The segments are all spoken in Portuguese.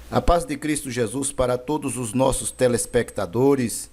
A paz de Cristo Jesus para todos os nossos telespectadores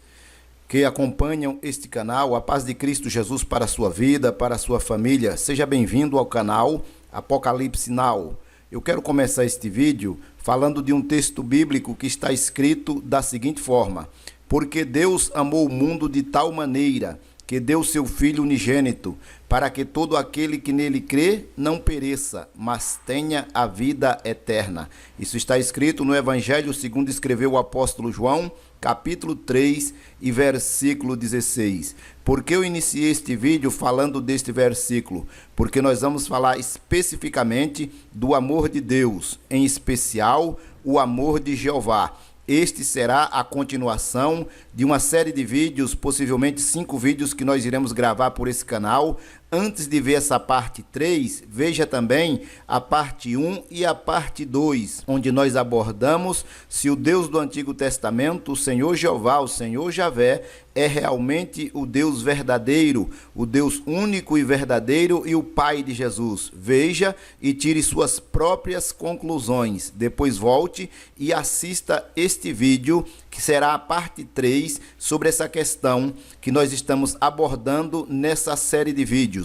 que acompanham este canal. A paz de Cristo Jesus para a sua vida, para a sua família. Seja bem-vindo ao canal Apocalipse Now. Eu quero começar este vídeo falando de um texto bíblico que está escrito da seguinte forma: porque Deus amou o mundo de tal maneira que deu seu Filho unigênito, para que todo aquele que nele crê não pereça, mas tenha a vida eterna. Isso está escrito no Evangelho segundo escreveu o apóstolo João, capítulo 3 e versículo 16. Por que eu iniciei este vídeo falando deste versículo? Porque nós vamos falar especificamente do amor de Deus, em especial o amor de Jeová. Este será a continuação de uma série de vídeos, possivelmente 5 vídeos que nós iremos gravar por esse canal. Antes de ver essa parte 3, veja também a parte 1 e a parte 2, onde nós abordamos se o Deus do Antigo Testamento, o Senhor Jeová, o Senhor Javé, é realmente o Deus verdadeiro, o Deus único e verdadeiro e o Pai de Jesus. Veja e tire suas próprias conclusões. Depois volte e assista este vídeo, que será a parte 3 sobre essa questão que nós estamos abordando nessa série de vídeos.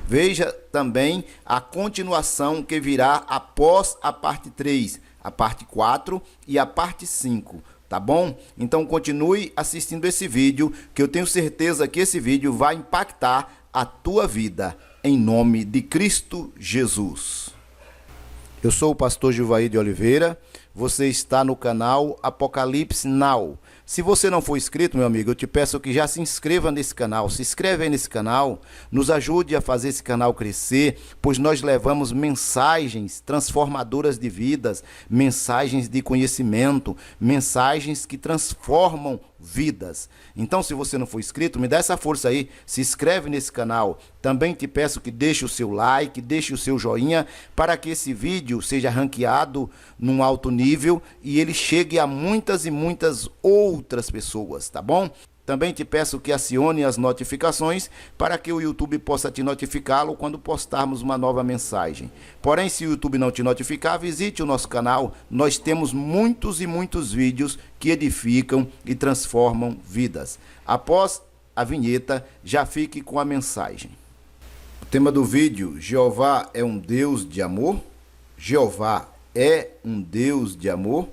Veja também a continuação que virá após a parte 3, a parte 4 e a parte 5. Tá bom? Então continue assistindo esse vídeo, que eu tenho certeza que esse vídeo vai impactar a tua vida, em nome de Cristo Jesus. Eu sou o pastor Gilvair de Oliveira, você está no canal Apocalipse Now. Se você não for inscrito, meu amigo, eu te peço que já se inscreva nesse canal. Se inscreve aí nesse canal, nos ajude a fazer esse canal crescer, pois nós levamos mensagens transformadoras de vidas, mensagens de conhecimento, mensagens que transformam vidas. Então, se você não for inscrito, me dá essa força aí, se inscreve nesse canal. Também te peço que deixe o seu like, deixe o seu joinha, para que esse vídeo seja ranqueado num alto nível e ele chegue a muitas e muitas outras pessoas, tá bom? Também te peço que acione as notificações para que o YouTube possa te notificá-lo quando postarmos uma nova mensagem. Porém, se o YouTube não te notificar, visite o nosso canal. Nós temos muitos e muitos vídeos que edificam e transformam vidas. Após a vinheta, já fique com a mensagem. O tema do vídeo: Jeová é um Deus de amor? Jeová é um Deus de amor?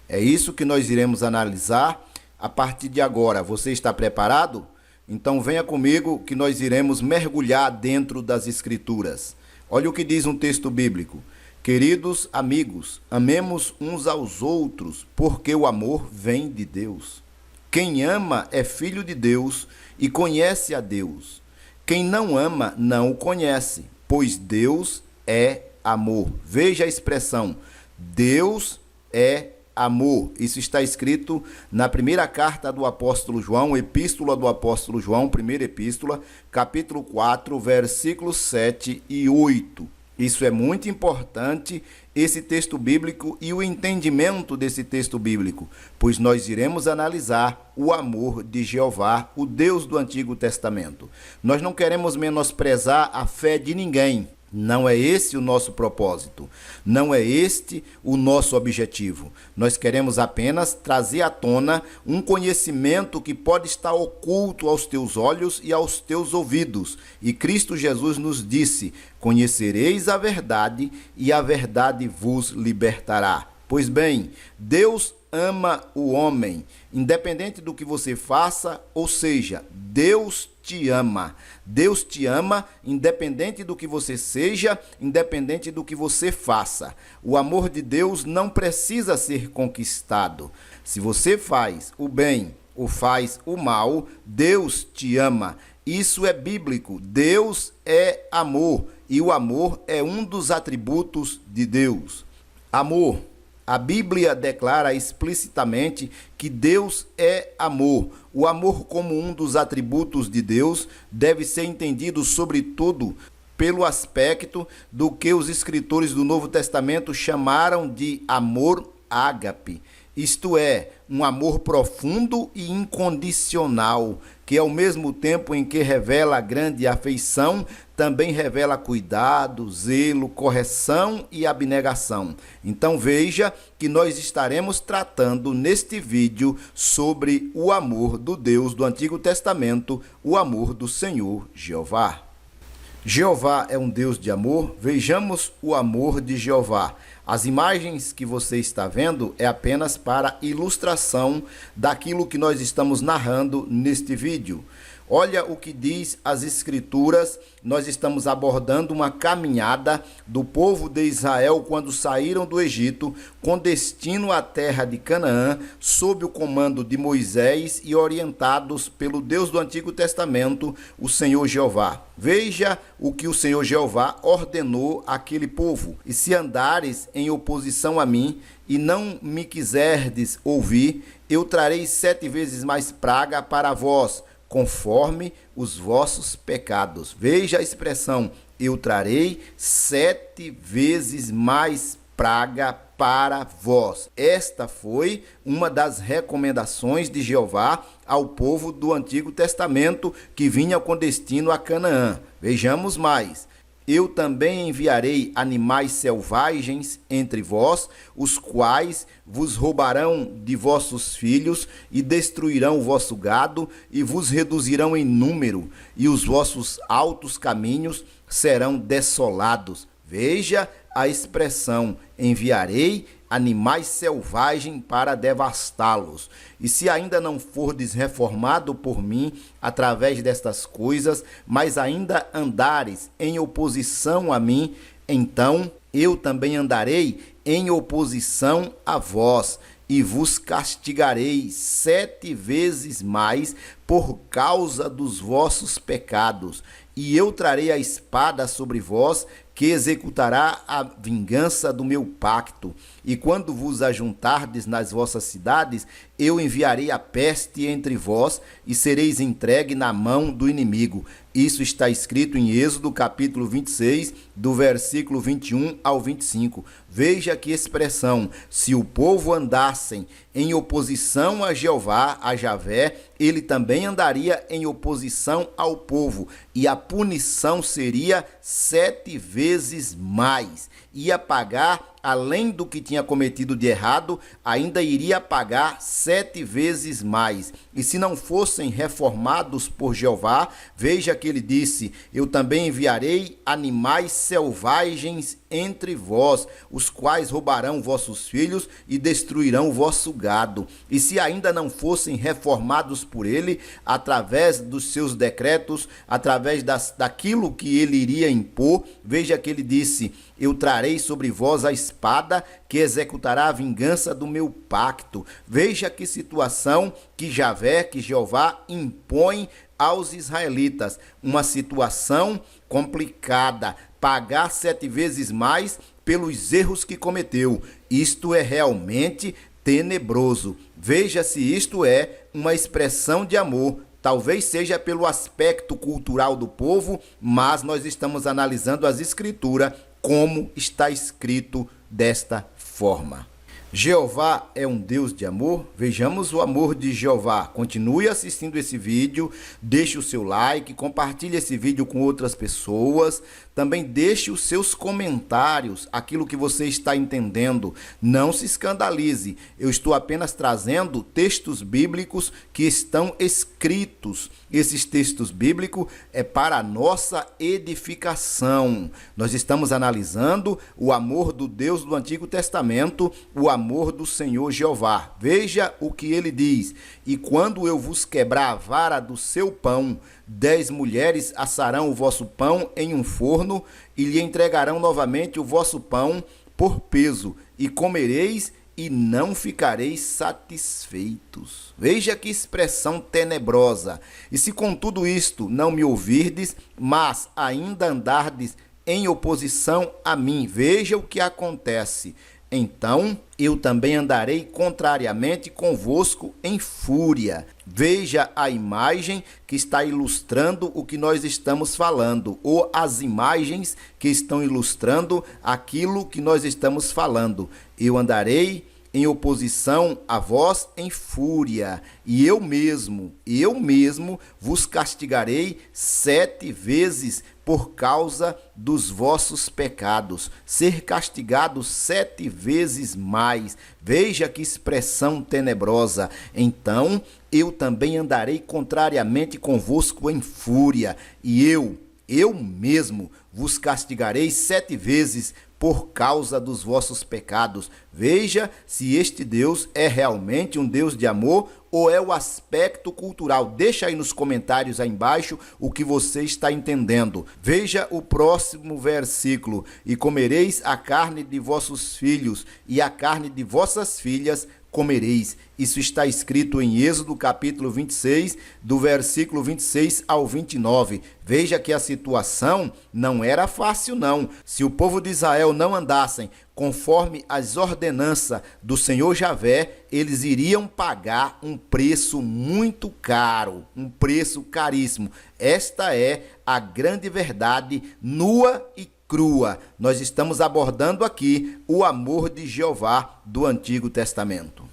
É isso que nós iremos analisar a partir de agora. Você está preparado? Então venha comigo que nós iremos mergulhar dentro das Escrituras. Olha o que diz um texto bíblico: queridos amigos, amemos uns aos outros, porque o amor vem de Deus. Quem ama é filho de Deus e conhece a Deus. Quem não ama não o conhece, pois Deus é amor. Veja a expressão: Deus é amor. Isso está escrito na primeira carta do apóstolo João, epístola do apóstolo João, primeira epístola, capítulo 4, versículos 7 e 8. Isso é muito importante, esse texto bíblico e o entendimento desse texto bíblico, pois nós iremos analisar o amor de Jeová, o Deus do Antigo Testamento. Nós não queremos menosprezar a fé de ninguém. Não é esse o nosso propósito, não é este o nosso objetivo. Nós queremos apenas trazer à tona um conhecimento que pode estar oculto aos teus olhos e aos teus ouvidos. E Cristo Jesus nos disse: conhecereis a verdade e a verdade vos libertará. Pois bem, Deus ama o homem, independente do que você faça, ou seja, Deus te ama. Deus te ama, independente do que você seja, independente do que você faça. O amor de Deus não precisa ser conquistado. Se você faz o bem ou faz o mal, Deus te ama. Isso é bíblico. Deus é amor e o amor é um dos atributos de Deus. Amor. A Bíblia declara explicitamente que Deus é amor. O amor, como um dos atributos de Deus, deve ser entendido, sobretudo, pelo aspecto do que os escritores do Novo Testamento chamaram de amor ágape. Isto é, um amor profundo e incondicional, que ao mesmo tempo em que revela grande afeição, também revela cuidado, zelo, correção e abnegação. Então veja que nós estaremos tratando neste vídeo sobre o amor do Deus do Antigo Testamento, o amor do Senhor Jeová. Jeová é um Deus de amor. Vejamos o amor de Jeová. As imagens que você está vendo é apenas para ilustração daquilo que nós estamos narrando neste vídeo. Olha o que diz as Escrituras. Nós estamos abordando uma caminhada do povo de Israel quando saíram do Egito com destino à terra de Canaã, sob o comando de Moisés e orientados pelo Deus do Antigo Testamento, o Senhor Jeová. Veja o que o Senhor Jeová ordenou àquele povo: e se andares em oposição a mim e não me quiserdes ouvir, eu trarei 7 vezes mais praga para vós, conforme os vossos pecados. Veja a expressão: eu trarei 7 vezes mais praga para vós. Esta foi uma das recomendações de Jeová ao povo do Antigo Testamento que vinha com destino a Canaã. Vejamos mais: eu também enviarei animais selvagens entre vós, os quais vos roubarão de vossos filhos e destruirão o vosso gado e vos reduzirão em número, e os vossos altos caminhos serão desolados. Veja a expressão: enviarei animais selvagens para devastá-los. E se ainda não fordes reformado por mim através destas coisas, mas ainda andares em oposição a mim, então eu também andarei em oposição a vós, e vos castigarei 7 vezes mais por causa dos vossos pecados. E eu trarei a espada sobre vós, que executará a vingança do meu pacto. E quando vos ajuntardes nas vossas cidades, eu enviarei a peste entre vós, e sereis entregue na mão do inimigo. Isso está escrito em Êxodo, capítulo 26, do versículo 21 ao 25. Veja que expressão: se o povo andassem em oposição a Jeová, a Javé, ele também andaria em oposição ao povo, e a punição seria 7 vezes mais. Ia pagar, além do que tinha cometido de errado, ainda iria pagar 7 vezes mais. E se não fossem reformados por Jeová, veja que ele disse: eu também enviarei animais selvagens entre vós, os quais roubarão vossos filhos e destruirão o vosso gado. E se ainda não fossem reformados por ele, através dos seus decretos, através daquilo que ele iria impor, veja que ele disse: eu trarei sobre vós a espada, que executará a vingança do meu pacto. Veja que situação que Javé, que Jeová impõe aos israelitas. Uma situação complicada. Pagar 7 vezes mais pelos erros que cometeu. Isto é realmente tenebroso. Veja se isto é uma expressão de amor. Talvez seja pelo aspecto cultural do povo, mas nós estamos analisando as Escrituras como está escrito desta forma. Jeová é um Deus de amor. Vejamos o amor de Jeová. Continue assistindo esse vídeo, deixe o seu like, compartilhe esse vídeo com outras pessoas. Também deixe os seus comentários, aquilo que você está entendendo. Não se escandalize. Eu estou apenas trazendo textos bíblicos que estão escritos. Esses textos bíblicos é para a nossa edificação. Nós estamos analisando o amor do Deus do Antigo Testamento, o amor do Senhor Jeová. Veja o que ele diz: e quando eu vos quebrar a vara do seu pão, 10 mulheres assarão o vosso pão em um forno e lhe entregarão novamente o vosso pão por peso, e comereis e não ficareis satisfeitos. Veja que expressão tenebrosa. E se com tudo isto não me ouvirdes, mas ainda andardes em oposição a mim, veja o que acontece. Então eu também andarei contrariamente convosco em fúria. Veja a imagem que está ilustrando o que nós estamos falando, ou as imagens que estão ilustrando aquilo que nós estamos falando. Eu andarei em oposição a vós em fúria, e eu mesmo vos castigarei 7 vezes por causa dos vossos pecados, ser castigados 7 vezes mais. Veja que expressão tenebrosa. Então eu também andarei contrariamente convosco em fúria, e eu mesmo vos castigarei 7 vezes por causa dos vossos pecados. Veja se este Deus é realmente um Deus de amor ou é o aspecto cultural. Deixa aí nos comentários aí embaixo o que você está entendendo. Veja o próximo versículo: e comereis a carne de vossos filhos e a carne de vossas filhas comereis. Isso está escrito em Êxodo capítulo 26, do versículo 26 ao 29. Veja que a situação não era fácil não. Se o povo de Israel não andassem conforme as ordenanças do Senhor Javé, eles iriam pagar um preço muito caro, um preço caríssimo. Esta é a grande verdade nua e crua. Nós estamos abordando aqui o amor de Jeová do Antigo Testamento.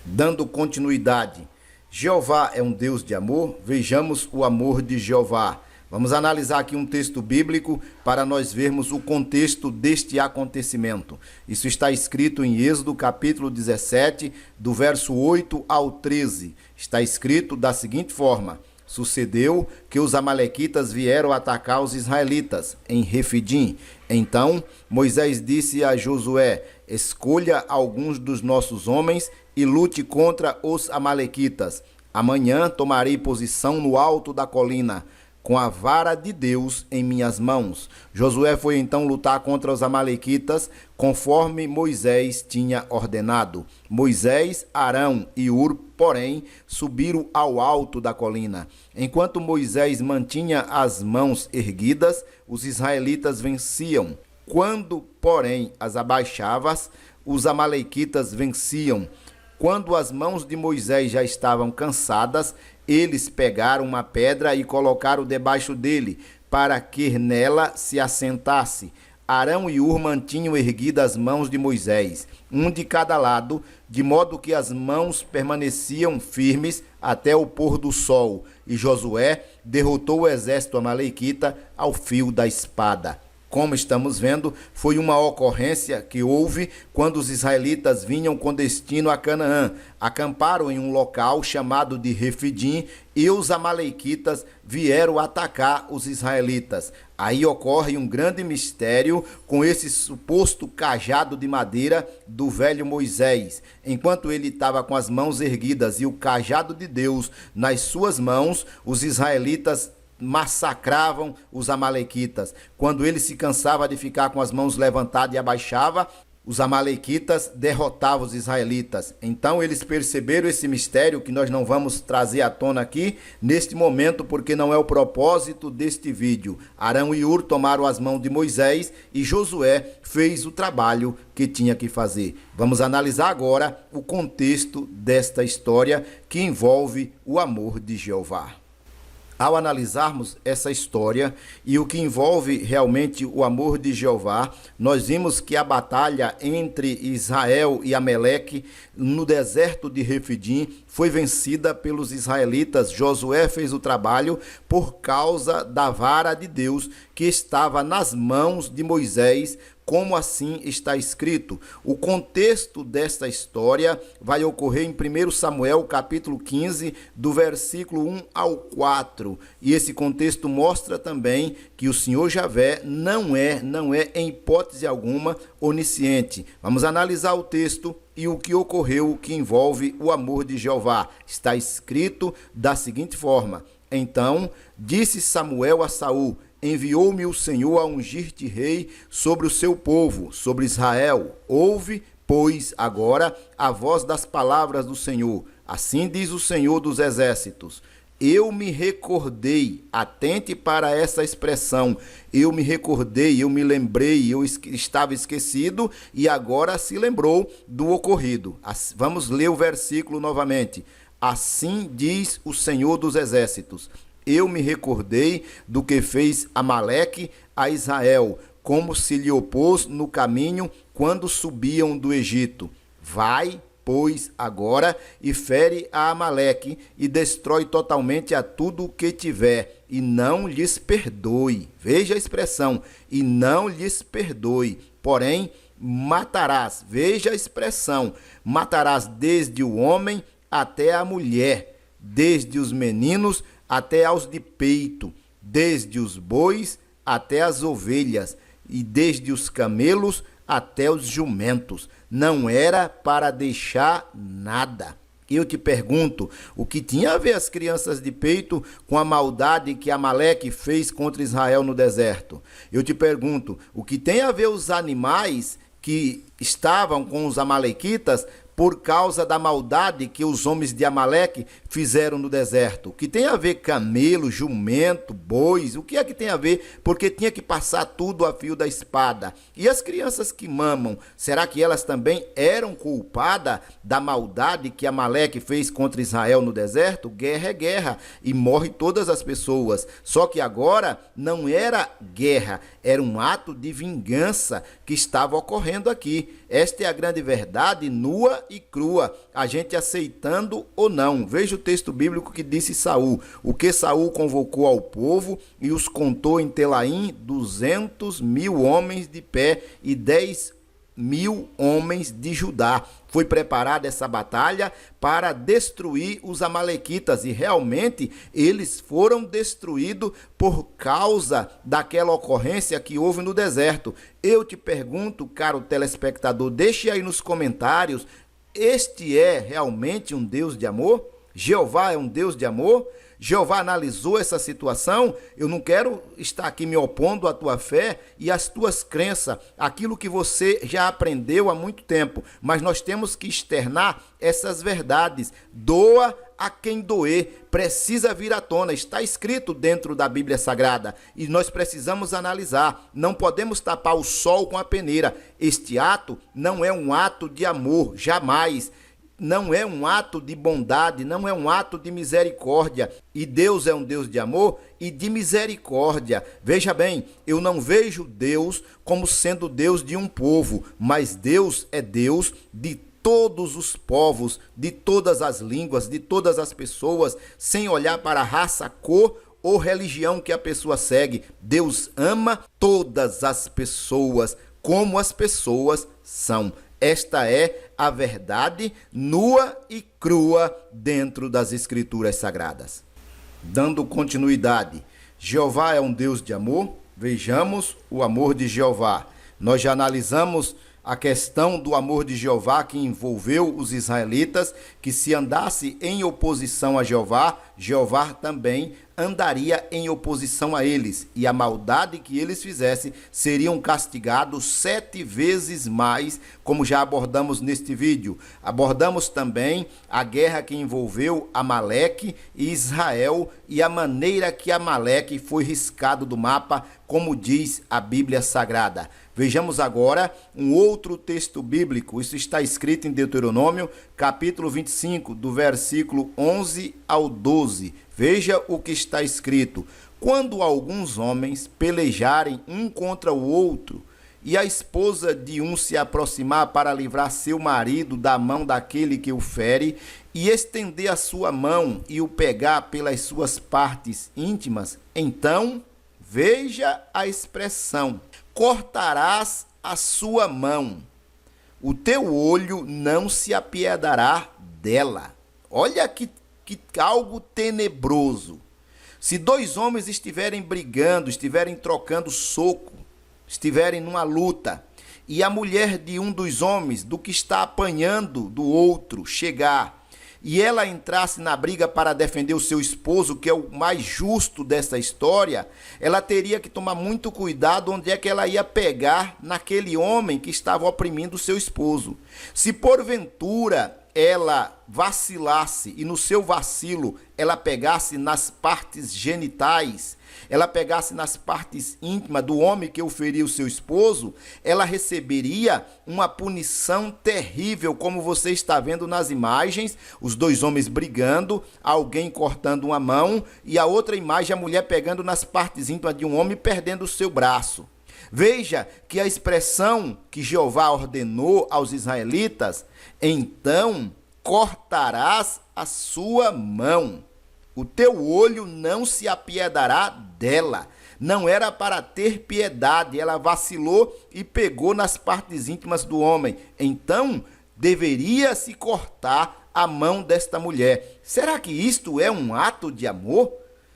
Dando continuidade, Jeová é um Deus de amor. Vejamos o amor de Jeová. Vamos analisar aqui um texto bíblico para nós vermos o contexto deste acontecimento. Isso está escrito em Êxodo capítulo 17, do verso 8 ao 13. Está escrito da seguinte forma: sucedeu que os amalequitas vieram atacar os israelitas em Refidim. Então Moisés disse a Josué: escolha alguns dos nossos homens e lute contra os amalequitas. Amanhã tomarei posição no alto da colina, com a vara de Deus em minhas mãos. Josué foi então lutar contra os amalequitas, conforme Moisés tinha ordenado. Moisés, Arão e Hur, porém, subiram ao alto da colina. Enquanto Moisés mantinha as mãos erguidas, os israelitas venciam. Quando, porém, as abaixava, os amalequitas venciam. Quando as mãos de Moisés já estavam cansadas, eles pegaram uma pedra e colocaram debaixo dele, para que nela se assentasse. Arão e Hur mantinham erguidas as mãos de Moisés, um de cada lado, de modo que as mãos permaneciam firmes até o pôr do sol. E Josué derrotou o exército amalequita ao fio da espada. Como estamos vendo, foi uma ocorrência que houve quando os israelitas vinham com destino a Canaã. Acamparam em um local chamado de Refidim e os amalequitas vieram atacar os israelitas. Aí ocorre um grande mistério com esse suposto cajado de madeira do velho Moisés. Enquanto ele estava com as mãos erguidas e o cajado de Deus nas suas mãos, os israelitas massacravam os amalequitas. Quando ele se cansava de ficar com as mãos levantadas e abaixava, os amalequitas derrotavam os israelitas. Então eles perceberam esse mistério que nós não vamos trazer à tona aqui neste momento, porque não é o propósito deste vídeo. Arão e Hur tomaram as mãos de Moisés e Josué fez o trabalho que tinha que fazer. Vamos analisar agora o contexto desta história que envolve o amor de Jeová. Ao analisarmos essa história e o que envolve realmente o amor de Jeová, nós vimos que a batalha entre Israel e Amaleque no deserto de Refidim foi vencida pelos israelitas. Josué fez o trabalho por causa da vara de Deus que estava nas mãos de Moisés, como assim está escrito. O contexto desta história vai ocorrer em 1 Samuel, capítulo 15, do versículo 1 ao 4. E esse contexto mostra também que o Senhor Javé não é em hipótese alguma onisciente. Vamos analisar o texto e o que ocorreu que envolve o amor de Jeová. Está escrito da seguinte forma: então disse Samuel a Saul: enviou-me o Senhor a ungir-te rei sobre o seu povo, sobre Israel. Ouve, pois, agora a voz das palavras do Senhor. Assim diz o Senhor dos Exércitos: eu me recordei, atente para essa expressão, eu me recordei, eu me lembrei, eu estava esquecido e agora se lembrou do ocorrido. Vamos ler o versículo novamente. Assim diz o Senhor dos Exércitos: eu me recordei do que fez Amaleque a Israel, como se lhe opôs no caminho quando subiam do Egito. Vai, pois, agora e fere a Amaleque e destrói totalmente a tudo o que tiver. e não lhes perdoe. Veja a expressão, e não lhes perdoe. Porém, matarás. Veja a expressão, matarás desde o homem até a mulher, desde os meninos até aos de peito, desde os bois até as ovelhas, e desde os camelos até os jumentos. Não era para deixar nada. Eu te pergunto, o que tinha a ver as crianças de peito com a maldade que Amaleque fez contra Israel no deserto? Eu te pergunto, o que tem a ver os animais que estavam com os amalequitas por causa da maldade que os homens de Amaleque fizeram no deserto? O que tem a ver camelo, jumento, bois? O que é que tem a ver? Porque tinha que passar tudo a fio da espada. E as crianças que mamam, será que elas também eram culpadas da maldade que Amaleque fez contra Israel no deserto? Guerra é guerra e morre todas as pessoas. Só que agora não era guerra, era um ato de vingança que estava ocorrendo aqui. Esta é a grande verdade, nua e crua, a gente aceitando ou não. Veja o texto bíblico que disse Saul, o que Saul convocou ao povo e os contou em Telaim 200.000 homens de pé e 10.000 homens de Judá. Foi preparada essa batalha para destruir os amalequitas e realmente eles foram destruídos por causa daquela ocorrência que houve no deserto. Eu te pergunto, caro telespectador, deixe aí nos comentários, este é realmente um Deus de amor? Jeová é um Deus de amor? Jeová analisou essa situação? Eu não quero estar aqui me opondo à tua fé e às tuas crenças, aquilo que você já aprendeu há muito tempo, mas nós temos que externar essas verdades. Doa a quem doer, precisa vir à tona, está escrito dentro da Bíblia Sagrada e nós precisamos analisar, não podemos tapar o sol com a peneira. Este ato não é um ato de amor, jamais. Não é um ato de bondade, não é um ato de misericórdia. E Deus é um Deus de amor e de misericórdia. Veja bem, eu não vejo Deus como sendo Deus de um povo, mas Deus é Deus de todos os povos, de todas as línguas, de todas as pessoas, sem olhar para a raça, cor ou religião que a pessoa segue. Deus ama todas as pessoas, como as pessoas são. Esta é a verdade nua e crua dentro das Escrituras Sagradas. Dando continuidade, Jeová é um Deus de amor. Vejamos o amor de Jeová. Nós já analisamos a questão do amor de Jeová que envolveu os israelitas, que se andasse em oposição a Jeová, Jeová também andaria em oposição a eles, e a maldade que eles fizessem seriam castigados 7 vezes mais, como já abordamos neste vídeo. Abordamos também a guerra que envolveu Amaleque e Israel e a maneira que Amaleque foi riscado do mapa, como diz a Bíblia Sagrada. Vejamos agora um outro texto bíblico. Isso está escrito em Deuteronômio, capítulo 25, do versículo 11 ao 12. Veja o que está escrito. Quando alguns homens pelejarem um contra o outro, e a esposa de um se aproximar para livrar seu marido da mão daquele que o fere, e estender a sua mão e o pegar pelas suas partes íntimas, então, veja a expressão, cortarás a sua mão, o teu olho não se apiedará dela. Olha que algo tenebroso. Se 2 homens estiverem brigando, estiverem trocando soco, estiverem numa luta, e a mulher de um dos homens, do que está apanhando do outro, chegar, e ela entrasse na briga para defender o seu esposo, que é o mais justo dessa história, ela teria que tomar muito cuidado onde é que ela ia pegar naquele homem que estava oprimindo o seu esposo. Se porventura ela vacilasse e no seu vacilo ela pegasse nas partes genitais, ela pegasse nas partes íntimas do homem que oferiu o seu esposo, ela receberia uma punição terrível, como você está vendo nas imagens, os 2 homens brigando, alguém cortando uma mão e a outra imagem a mulher pegando nas partes íntimas de um homem e perdendo o seu braço. Veja que a expressão que Jeová ordenou aos israelitas, então cortarás a sua mão. o teu olho não se apiedará dela. Não era para ter piedade, ela vacilou e pegou nas partes íntimas do homem. Então, deveria se cortar a mão desta mulher. Será que isto é um ato de amor?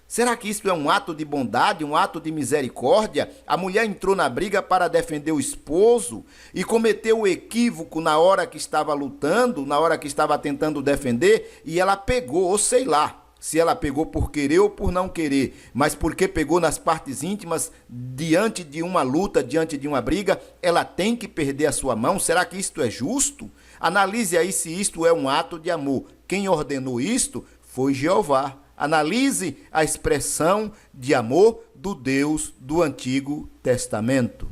Será que isto é um ato de bondade, um ato de misericórdia? A mulher entrou na briga para defender o esposo e cometeu o equívoco na hora que estava lutando, na hora que estava tentando defender, e ela pegou, ou sei lá, se ela pegou por querer ou por não querer, mas porque pegou nas partes íntimas, diante de uma luta, diante de uma briga, ela tem que perder a sua mão? Será que isto é justo? Analise aí se isto é um ato de amor. Quem ordenou isto foi Jeová. Analise a expressão de amor do Deus do Antigo Testamento.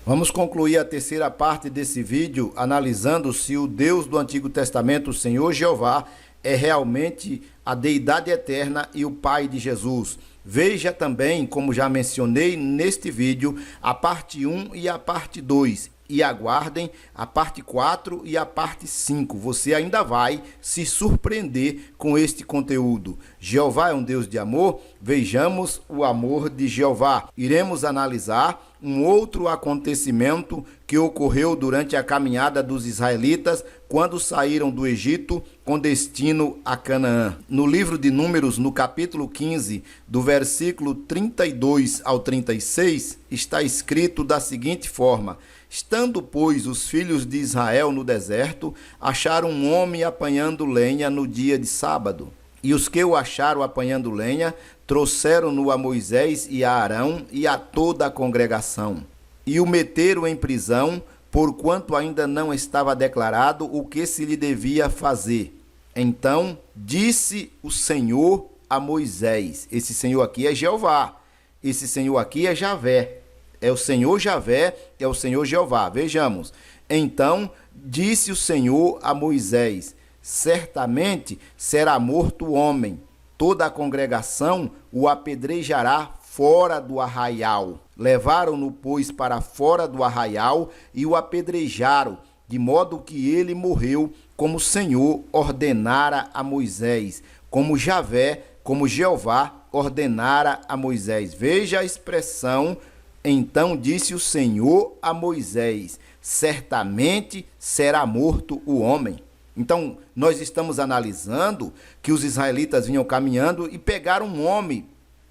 Vamos concluir a terceira parte desse vídeo analisando se o Deus do Antigo Testamento, o Senhor Jeová, é realmente a deidade eterna e o Pai de Jesus. Veja também, como já mencionei neste vídeo, a parte 1 e a parte 2. E aguardem a parte 4 e a parte 5. Você ainda vai se surpreender com este conteúdo. Jeová é um Deus de amor? Vejamos o amor de Jeová. Iremos analisar um outro acontecimento que ocorreu durante a caminhada dos israelitas quando saíram do Egito com destino a Canaã. No livro de Números, no capítulo 15, do versículo 32 ao 36, está escrito da seguinte forma: Estando, pois, os filhos de Israel no deserto, acharam um homem apanhando lenha no dia de sábado. E os que o acharam apanhando lenha, trouxeram-no a Moisés e a Arão e a toda a congregação. E o meteram em prisão, porquanto ainda não estava declarado o que se lhe devia fazer. Então disse o Senhor a Moisés. Esse Senhor aqui é Jeová. Esse Senhor aqui é Javé. É o Senhor Javé, é o Senhor Jeová. Vejamos. Então disse o Senhor a Moisés: certamente será morto o homem. Toda a congregação o apedrejará fora do arraial. Levaram-no, pois, para fora do arraial e o apedrejaram, de modo que ele morreu, como o Senhor ordenara a Moisés, como Javé, como Jeová ordenara a Moisés. Veja a expressão: então disse o Senhor a Moisés: certamente será morto o homem. Então, nós estamos analisando que os israelitas vinham caminhando e pegaram um homem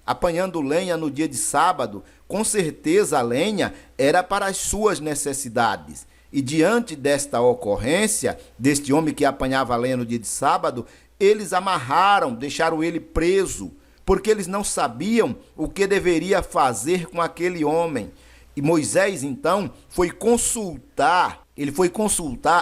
apanhando lenha no dia de sábado. Com certeza a lenha era para as suas necessidades. E diante desta ocorrência, deste homem que apanhava lenha no dia de sábado, eles amarraram, deixaram ele preso, porque eles não sabiam o que deveria fazer com aquele homem. E Moisés, então, foi consultar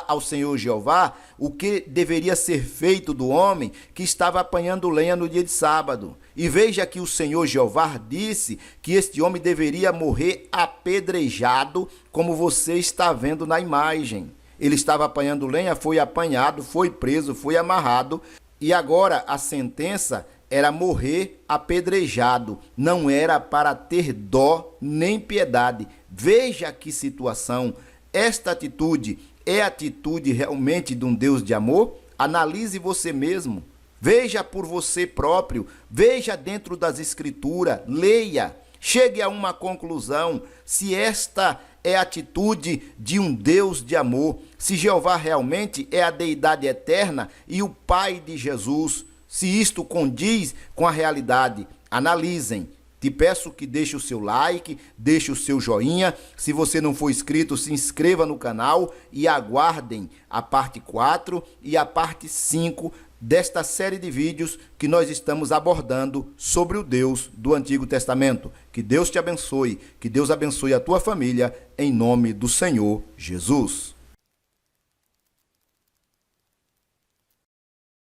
ao Senhor Jeová o que deveria ser feito do homem que estava apanhando lenha no dia de sábado. E veja que o Senhor Jeová disse que este homem deveria morrer apedrejado, como você está vendo na imagem. Ele estava apanhando lenha, foi apanhado, foi preso, foi amarrado, e agora a sentença era morrer apedrejado, não era para ter dó nem piedade. Veja que situação. Esta atitude é atitude realmente de um Deus de amor? Analise você mesmo. Veja por você próprio. Veja dentro das Escrituras. Leia. Chegue a uma conclusão. Se esta é a atitude de um Deus de amor, se Jeová realmente é a deidade eterna e o Pai de Jesus, se isto condiz com a realidade, analisem. Te peço que deixe o seu like, deixe o seu joinha. Se você não for inscrito, se inscreva no canal e aguardem a parte 4 e a parte 5 desta série de vídeos que nós estamos abordando sobre o Deus do Antigo Testamento. Que Deus te abençoe, que Deus abençoe a tua família, em nome do Senhor Jesus.